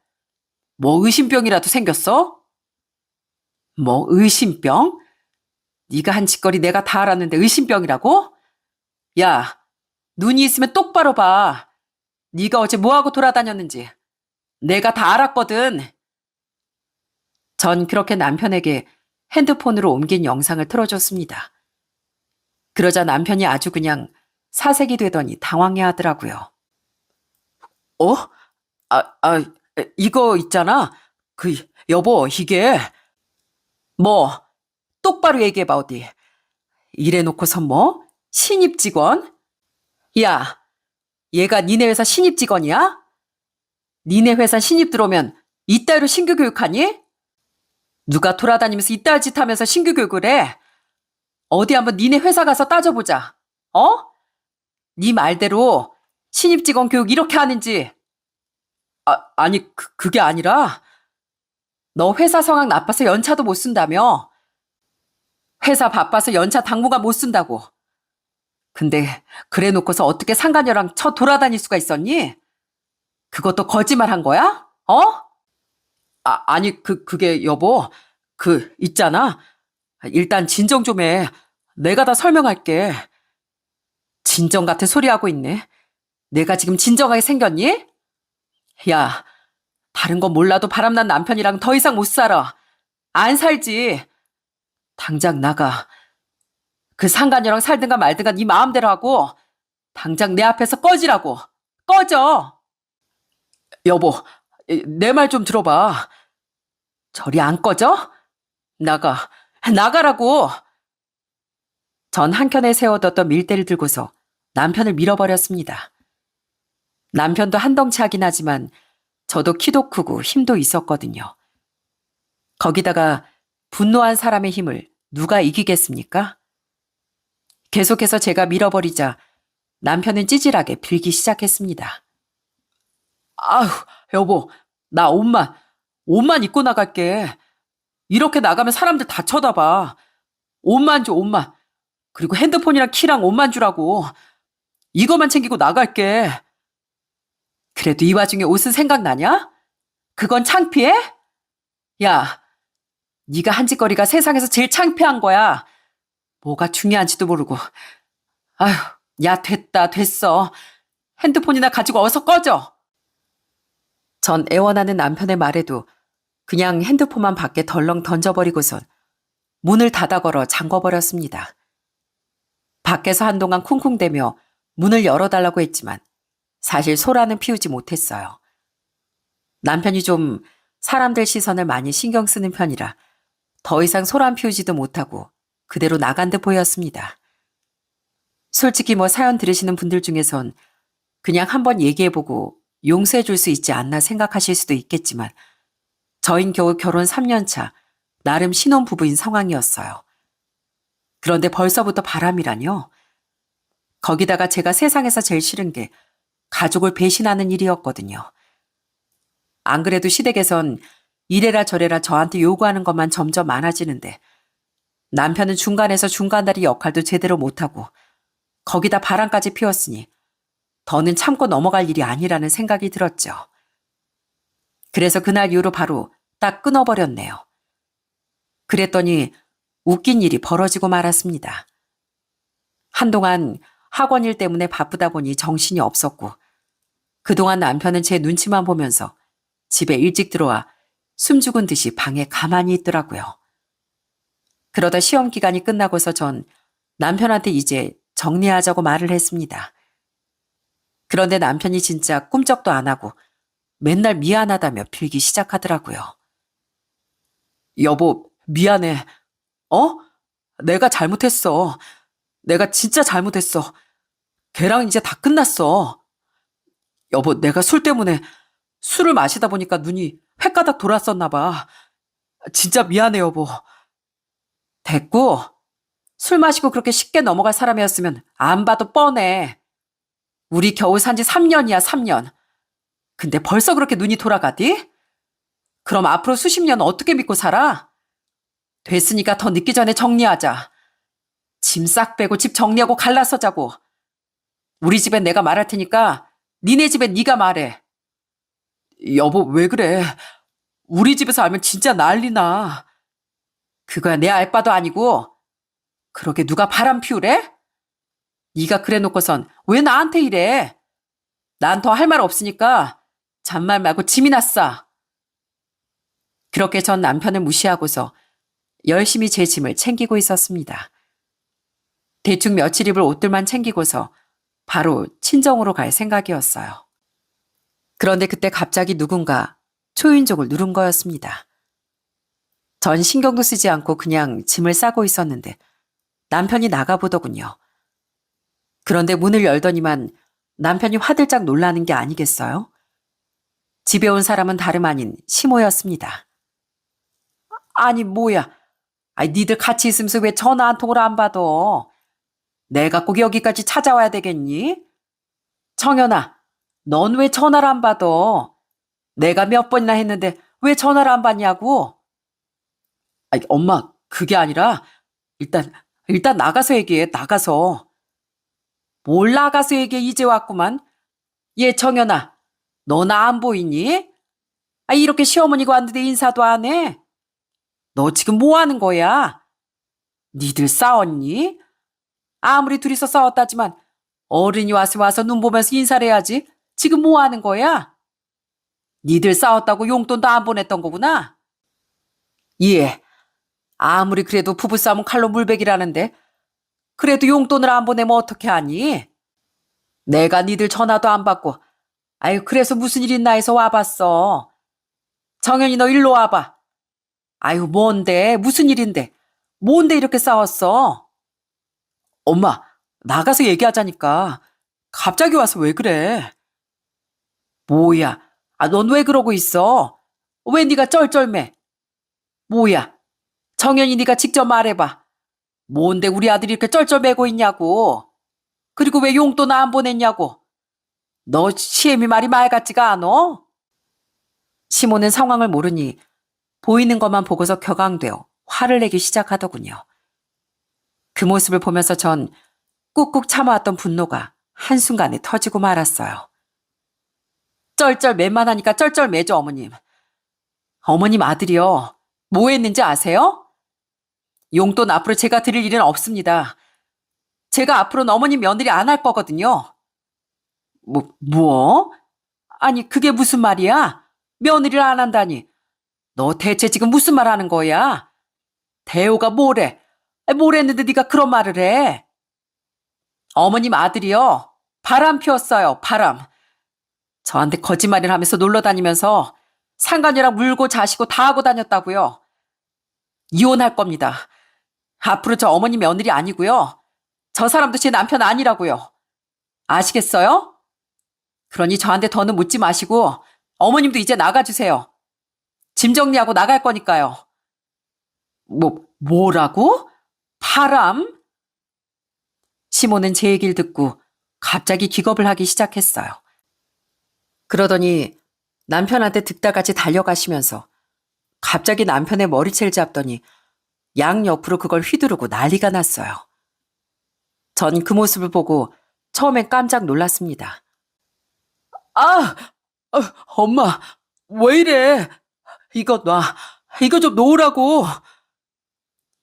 뭐 의심병이라도 생겼어? 뭐 의심병? 네가 한 짓거리 내가 다 알았는데 의심병이라고? 야, 눈이 있으면 똑바로 봐. 네가 어제 뭐하고 돌아다녔는지. 내가 다 알았거든. 전 그렇게 남편에게 핸드폰으로 옮긴 영상을 틀어줬습니다. 그러자 남편이 아주 그냥 사색이 되더니 당황해 하더라고요. 어? 이거 있잖아. 여보, 이게. 뭐, 똑바로 얘기해봐, 어디. 이래놓고선 뭐? 신입 직원? 야, 얘가 니네 회사 신입 직원이야? 니네 회사 신입 들어오면 이따위로 신규 교육하니? 누가 돌아다니면서 이따위 짓 하면서 신규 교육을 해? 어디 한번 니네 회사 가서 따져보자. 어? 네 말대로 신입 직원 교육 이렇게 하는지. 아니, 그게 아니라 너 회사 상황 나빠서 연차도 못 쓴다며? 회사 바빠서 연차 당분간 못 쓴다고. 근데 그래 놓고서 어떻게 상간녀랑 쳐 돌아다닐 수가 있었니? 그것도 거짓말 한 거야? 어? 아니, 그게 여보, 있잖아. 일단 진정 좀 해. 내가 다 설명할게. 진정 같은 소리 하고 있네. 내가 지금 진정하게 생겼니? 야, 다른 건 몰라도 바람난 남편이랑 더 이상 못 살아. 안 살지. 당장 나가. 그 상간녀랑 살든가 말든가 네 마음대로 하고 당장 내 앞에서 꺼지라고. 꺼져. 여보, 내 말 좀 들어봐. 저리 안 꺼져? 나가라고. 전 한켠에 세워뒀던 밀대를 들고서 남편을 밀어버렸습니다. 남편도 한덩치 하긴 하지만 저도 키도 크고 힘도 있었거든요. 거기다가 분노한 사람의 힘을 누가 이기겠습니까? 계속해서 제가 밀어버리자 남편은 찌질하게 빌기 시작했습니다. 아휴, 여보, 나 옷만 입고 나갈게. 이렇게 나가면 사람들 다 쳐다봐. 옷만 줘, 옷만. 그리고 핸드폰이랑 키랑 옷만 주라고. 이거만 챙기고 나갈게. 그래도 이 와중에 옷은 생각나냐? 그건 창피해? 야, 네가 한 짓거리가 세상에서 제일 창피한 거야. 뭐가 중요한지도 모르고. 아휴, 야, 됐어. 핸드폰이나 가지고 어서 꺼져. 전 애원하는 남편의 말에도 그냥 핸드폰만 밖에 덜렁 던져버리고선 문을 닫아 걸어 잠궈버렸습니다. 밖에서 한동안 쿵쿵대며 문을 열어달라고 했지만 사실 소란은 피우지 못했어요. 남편이 좀 사람들 시선을 많이 신경 쓰는 편이라 더 이상 소란 피우지도 못하고 그대로 나간 듯 보였습니다. 솔직히 뭐 사연 들으시는 분들 중에선 그냥 한번 얘기해보고 용서해 줄 수 있지 않나 생각하실 수도 있겠지만 저흰 겨우 결혼 3년 차 나름 신혼부부인 상황이었어요. 그런데 벌써부터 바람이라뇨? 거기다가 제가 세상에서 제일 싫은 게 가족을 배신하는 일이었거든요. 안 그래도 시댁에선 이래라 저래라 저한테 요구하는 것만 점점 많아지는데 남편은 중간에서 중간다리 역할도 제대로 못하고 거기다 바람까지 피웠으니 더는 참고 넘어갈 일이 아니라는 생각이 들었죠. 그래서 그날 이후로 바로 딱 끊어버렸네요. 그랬더니 웃긴 일이 벌어지고 말았습니다. 한동안 학원 일 때문에 바쁘다 보니 정신이 없었고 그동안 남편은 제 눈치만 보면서 집에 일찍 들어와 숨죽은 듯이 방에 가만히 있더라고요. 그러다 시험 기간이 끝나고서 전 남편한테 이제 정리하자고 말을 했습니다. 그런데 남편이 진짜 꿈쩍도 안 하고 맨날 미안하다며 빌기 시작하더라고요. 여보, 미안해. 어? 내가 잘못했어. 내가 진짜 잘못했어. 걔랑 이제 다 끝났어. 여보, 내가 술 때문에 술을 마시다 보니까 눈이 횟가닥 돌았었나 봐. 진짜 미안해, 여보. 됐고, 술 마시고 그렇게 쉽게 넘어갈 사람이었으면 안 봐도 뻔해. 우리 겨우 산 지 3년이야, 3년. 근데 벌써 그렇게 눈이 돌아가디? 그럼 앞으로 수십 년 어떻게 믿고 살아? 됐으니까 더 늦기 전에 정리하자. 짐 싹 빼고 집 정리하고 갈라서 자고. 우리 집엔 내가 말할 테니까 니네 집엔 네가 말해. 여보, 왜 그래? 우리 집에서 알면 진짜 난리나. 그거야 내 알바도 아니고. 그러게 누가 바람 피우래? 네가 그래 놓고선 왜 나한테 이래? 난 더 할 말 없으니까 잔말 말고 짐이나 싸. 그렇게 전 남편을 무시하고서 열심히 제 짐을 챙기고 있었습니다. 대충 며칠 입을 옷들만 챙기고서 바로 친정으로 갈 생각이었어요. 그런데 그때 갑자기 누군가 초인종을 누른 거였습니다. 전 신경도 쓰지 않고 그냥 짐을 싸고 있었는데 남편이 나가보더군요. 그런데 문을 열더니만 남편이 화들짝 놀라는 게 아니겠어요? 집에 온 사람은 다름 아닌 시모였습니다. 아니 뭐야. 아니 니들 같이 있으면서 왜 전화 한 통을 안 받아? 내가 꼭 여기까지 찾아와야 되겠니? 정연아, 넌 왜 전화를 안 받아? 내가 몇 번이나 했는데 왜 전화를 안 받냐고? 아니, 엄마, 그게 아니라 일단 나가서 얘기해, 나가서. 뭘 나가서 얘기해, 이제 왔구만. 얘 정연아, 너 나 안 보이니? 아, 이렇게 시어머니가 왔는데 인사도 안 해? 너 지금 뭐 하는 거야? 니들 싸웠니? 아무리 둘이서 싸웠다지만 어른이 와서 눈 보면서 인사를 해야지. 지금 뭐 하는 거야? 니들 싸웠다고 용돈도 안 보냈던 거구나? 예. 아무리 그래도 부부싸움은 칼로 물베기라는데 그래도 용돈을 안 보내면 어떻게 하니? 내가 니들 전화도 안 받고 아유 그래서 무슨 일 있나 해서 와봤어. 정연이 너 일로 와봐. 아유 뭔데 무슨 일인데 뭔데 이렇게 싸웠어? 엄마 나가서 얘기하자니까 갑자기 와서 왜 그래? 뭐야? 아, 넌 왜 그러고 있어? 왜 네가 쩔쩔매? 뭐야? 정연이 네가 직접 말해봐. 뭔데 우리 아들이 이렇게 쩔쩔매고 있냐고. 그리고 왜 용돈 안 보냈냐고. 너 시애미 말이 말 같지가 않어? 시모는 상황을 모르니 보이는 것만 보고서 격앙되어 화를 내기 시작하더군요. 그 모습을 보면서 전 꾹꾹 참아왔던 분노가 한순간에 터지고 말았어요. 쩔쩔매만 하니까 쩔쩔매죠, 어머님. 어머님 아들이요. 뭐 했는지 아세요? 용돈 앞으로 제가 드릴 일은 없습니다. 제가 앞으로는 어머님 며느리 안 할 거거든요. 뭐? 아니, 그게 무슨 말이야? 며느리를 안 한다니. 너 대체 지금 무슨 말 하는 거야? 대호가 뭐래? 뭘 했는데 네가 그런 말을 해? 어머님 아들이요. 바람 피웠어요, 바람. 저한테 거짓말을 하면서 놀러 다니면서 상간이랑 물고 자시고 다 하고 다녔다고요. 이혼할 겁니다. 앞으로 저 어머니 며느리 아니고요. 저 사람도 제 남편 아니라고요. 아시겠어요? 그러니 저한테 더는 묻지 마시고 어머님도 이제 나가주세요. 짐 정리하고 나갈 거니까요. 뭐라고? 바람? 시모는 제 얘기를 듣고 갑자기 기겁을 하기 시작했어요. 그러더니 남편한테 득다같이 달려가시면서 갑자기 남편의 머리채를 잡더니 양옆으로 그걸 휘두르고 난리가 났어요. 전 그 모습을 보고 처음엔 깜짝 놀랐습니다. 아! 엄마, 왜 이래? 이거 놔. 이거 좀 놓으라고.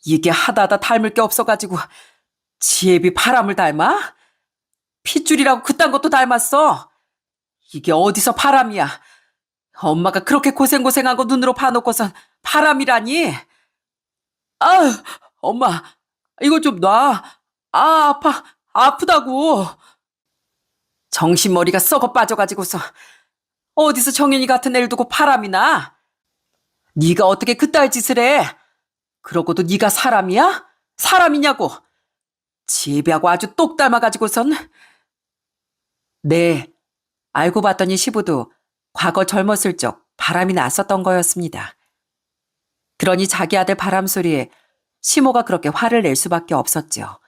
이게 하다하다 닮을 게 없어가지고 지혜비 바람을 닮아? 핏줄이라고 그딴 것도 닮았어. 이게 어디서 바람이야. 엄마가 그렇게 고생고생한 거 눈으로 봐놓고선 바람이라니. 아, 엄마, 이거 좀 놔. 아, 아프다고. 정신머리가 썩어 빠져가지고서 어디서 정연이 같은 애를 두고 바람이나? 네가 어떻게 그따위 짓을 해? 그러고도 네가 사람이야? 사람이냐고. 지혜비하고 아주 똑 닮아가지고선. 네, 알고 봤더니 시부도 과거 젊었을 적 바람이 났었던 거였습니다. 그러니 자기 아들 바람 소리에 시모가 그렇게 화를 낼 수밖에 없었지요.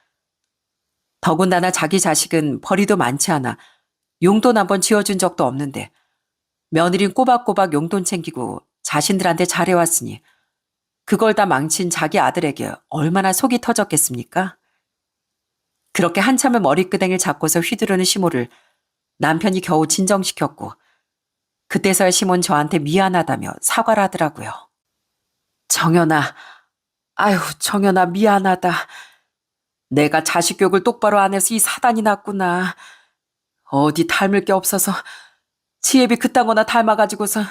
더군다나 자기 자식은 벌이도 많지 않아 용돈 한 번 쥐어준 적도 없는데 며느린 꼬박꼬박 용돈 챙기고 자신들한테 잘해왔으니 그걸 다 망친 자기 아들에게 얼마나 속이 터졌겠습니까? 그렇게 한참을 머리끄댕이를 잡고서 휘두르는 시모를 남편이 겨우 진정시켰고 그때서야 시몬 저한테 미안하다며 사과를 하더라고요. 정연아, 아유 정연아 미안하다. 내가 자식 교육을 똑바로 안 해서 이 사단이 났구나. 어디 닮을 게 없어서 지혜비 그딴 거나 닮아가지고서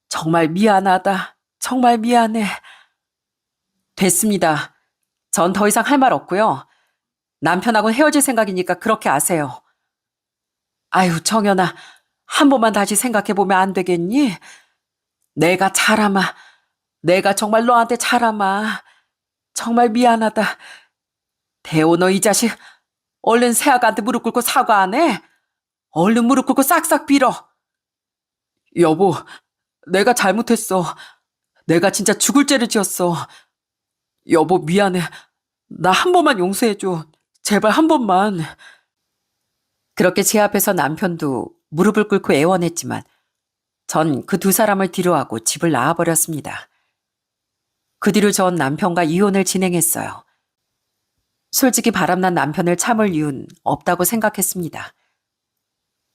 정말 미안하다. 정말 미안해. 됐습니다. 전 더 이상 할 말 없고요. 남편하고는 헤어질 생각이니까 그렇게 아세요. 아유 정연아, 한 번만 다시 생각해보면 안 되겠니? 내가 잘하마. 내가 정말 너한테 잘하마. 정말 미안하다. 대호 너 이 자식 얼른 새아가한테 무릎 꿇고 사과 안 해? 얼른 무릎 꿇고 싹싹 빌어. 여보, 내가 잘못했어. 내가 진짜 죽을 죄를 지었어. 여보 미안해. 나 한 번만 용서해줘. 제발 한 번만. 그렇게 제 앞에서 남편도 무릎을 꿇고 애원했지만 전 그 두 사람을 뒤로하고 집을 나와버렸습니다. 그 뒤로 전 남편과 이혼을 진행했어요. 솔직히 바람난 남편을 참을 이유는 없다고 생각했습니다.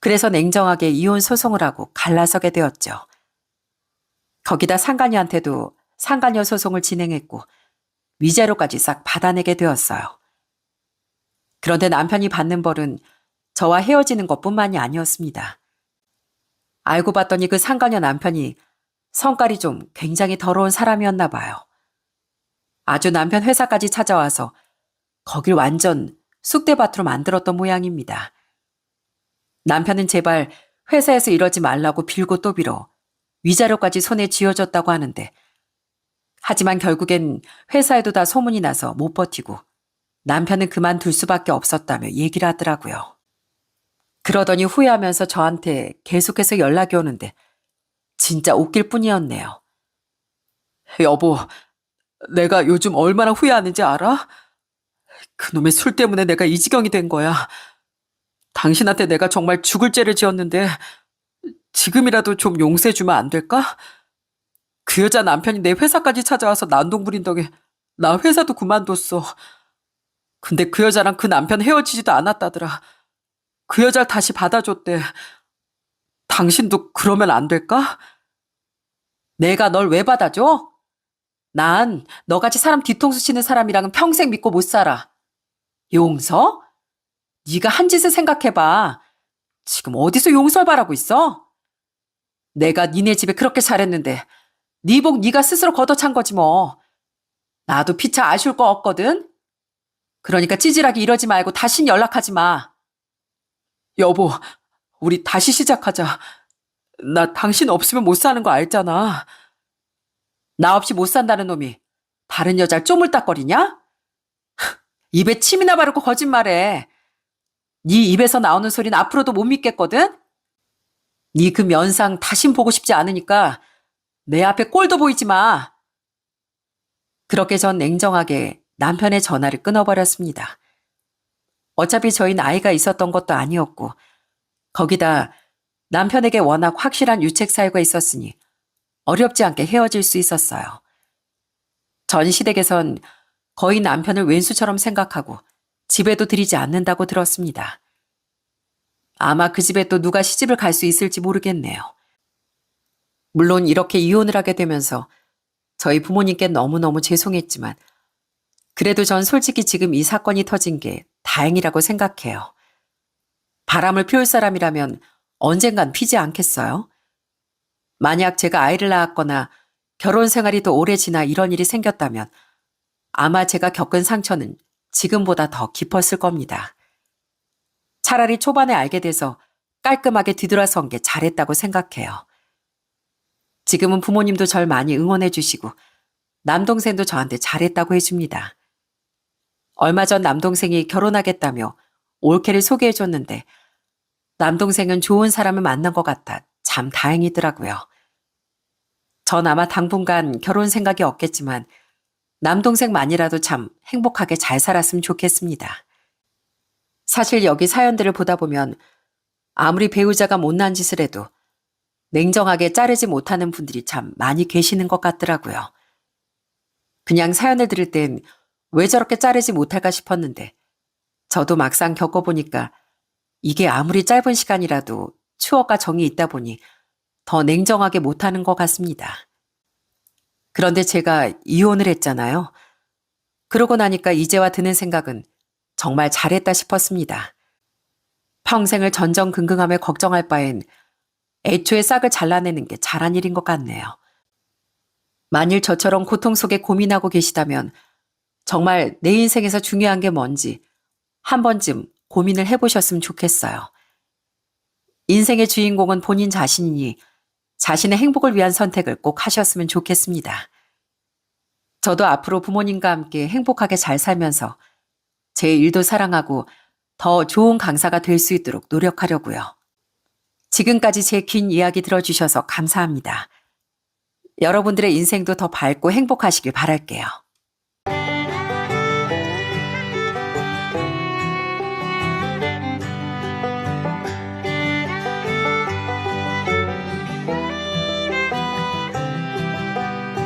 그래서 냉정하게 이혼 소송을 하고 갈라서게 되었죠. 거기다 상간녀한테도 상간녀 소송을 진행했고 위자료까지 싹 받아내게 되었어요. 그런데 남편이 받는 벌은 저와 헤어지는 것뿐만이 아니었습니다. 알고 봤더니 그 상간녀 남편이 성깔이 좀 굉장히 더러운 사람이었나 봐요. 아주 남편 회사까지 찾아와서 거길 완전 쑥대밭으로 만들었던 모양입니다. 남편은 제발 회사에서 이러지 말라고 빌고 또 빌어 위자료까지 손에 쥐어줬다고 하는데 하지만 결국엔 회사에도 다 소문이 나서 못 버티고 남편은 그만둘 수밖에 없었다며 얘기를 하더라고요. 그러더니 후회하면서 저한테 계속해서 연락이 오는데 진짜 웃길 뿐이었네요. 여보, 내가 요즘 얼마나 후회하는지 알아? 그놈의 술 때문에 내가 이 지경이 된 거야. 당신한테 내가 정말 죽을 죄를 지었는데 지금이라도 좀 용서해주면 안 될까? 그 여자 남편이 내 회사까지 찾아와서 난동 부린 덕에 나 회사도 그만뒀어. 근데 그 여자랑 그 남편 헤어지지도 않았다더라. 그 여자를 다시 받아줬대. 당신도 그러면 안 될까? 내가 널 왜 받아줘? 난 너같이 사람 뒤통수 치는 사람이랑은 평생 믿고 못 살아. 용서? 네가 한 짓을 생각해봐. 지금 어디서 용서를 바라고 있어? 내가 니네 집에 그렇게 잘했는데 네 복 네가 스스로 걷어찬 거지 뭐. 나도 피차 아쉬울 거 없거든. 그러니까 찌질하게 이러지 말고 다신 연락하지 마. 여보, 우리 다시 시작하자. 나 당신 없으면 못 사는 거 알잖아. 나 없이 못 산다는 놈이 다른 여자를 쪼물딱거리냐? 입에 침이나 바르고 거짓말해. 네 입에서 나오는 소리는 앞으로도 못 믿겠거든? 네 그 면상 다신 보고 싶지 않으니까 내 앞에 꼴도 보이지 마. 그렇게 전 냉정하게 남편의 전화를 끊어버렸습니다. 어차피 저희는 아이가 있었던 것도 아니었고 거기다 남편에게 워낙 확실한 유책 사유가 있었으니 어렵지 않게 헤어질 수 있었어요. 전 시댁에선 거의 남편을 왼수처럼 생각하고 집에도 들이지 않는다고 들었습니다. 아마 그 집에 또 누가 시집을 갈 수 있을지 모르겠네요. 물론 이렇게 이혼을 하게 되면서 저희 부모님께 너무너무 죄송했지만 그래도 전 솔직히 지금 이 사건이 터진 게 다행이라고 생각해요. 바람을 피울 사람이라면 언젠간 피지 않겠어요? 만약 제가 아이를 낳았거나 결혼 생활이 더 오래 지나 이런 일이 생겼다면 아마 제가 겪은 상처는 지금보다 더 깊었을 겁니다. 차라리 초반에 알게 돼서 깔끔하게 뒤돌아선 게 잘했다고 생각해요. 지금은 부모님도 절 많이 응원해 주시고 남동생도 저한테 잘했다고 해줍니다. 얼마 전 남동생이 결혼하겠다며 올케를 소개해 줬는데 남동생은 좋은 사람을 만난 것 같아 참 다행이더라고요. 전 아마 당분간 결혼 생각이 없겠지만 남동생만이라도 참 행복하게 잘 살았으면 좋겠습니다. 사실 여기 사연들을 보다 보면 아무리 배우자가 못난 짓을 해도 냉정하게 자르지 못하는 분들이 참 많이 계시는 것 같더라고요. 그냥 사연을 들을 땐 왜 저렇게 자르지 못할까 싶었는데 저도 막상 겪어보니까 이게 아무리 짧은 시간이라도 추억과 정이 있다 보니 더 냉정하게 못하는 것 같습니다. 그런데 제가 이혼을 했잖아요. 그러고 나니까 이제와 드는 생각은 정말 잘했다 싶었습니다. 평생을 전전긍긍하며 걱정할 바엔 애초에 싹을 잘라내는 게 잘한 일인 것 같네요. 만일 저처럼 고통 속에 고민하고 계시다면 정말 내 인생에서 중요한 게 뭔지 한 번쯤 고민을 해보셨으면 좋겠어요. 인생의 주인공은 본인 자신이니 자신의 행복을 위한 선택을 꼭 하셨으면 좋겠습니다. 저도 앞으로 부모님과 함께 행복하게 잘 살면서 제 일도 사랑하고 더 좋은 강사가 될 수 있도록 노력하려고요. 지금까지 제 긴 이야기 들어주셔서 감사합니다. 여러분들의 인생도 더 밝고 행복하시길 바랄게요.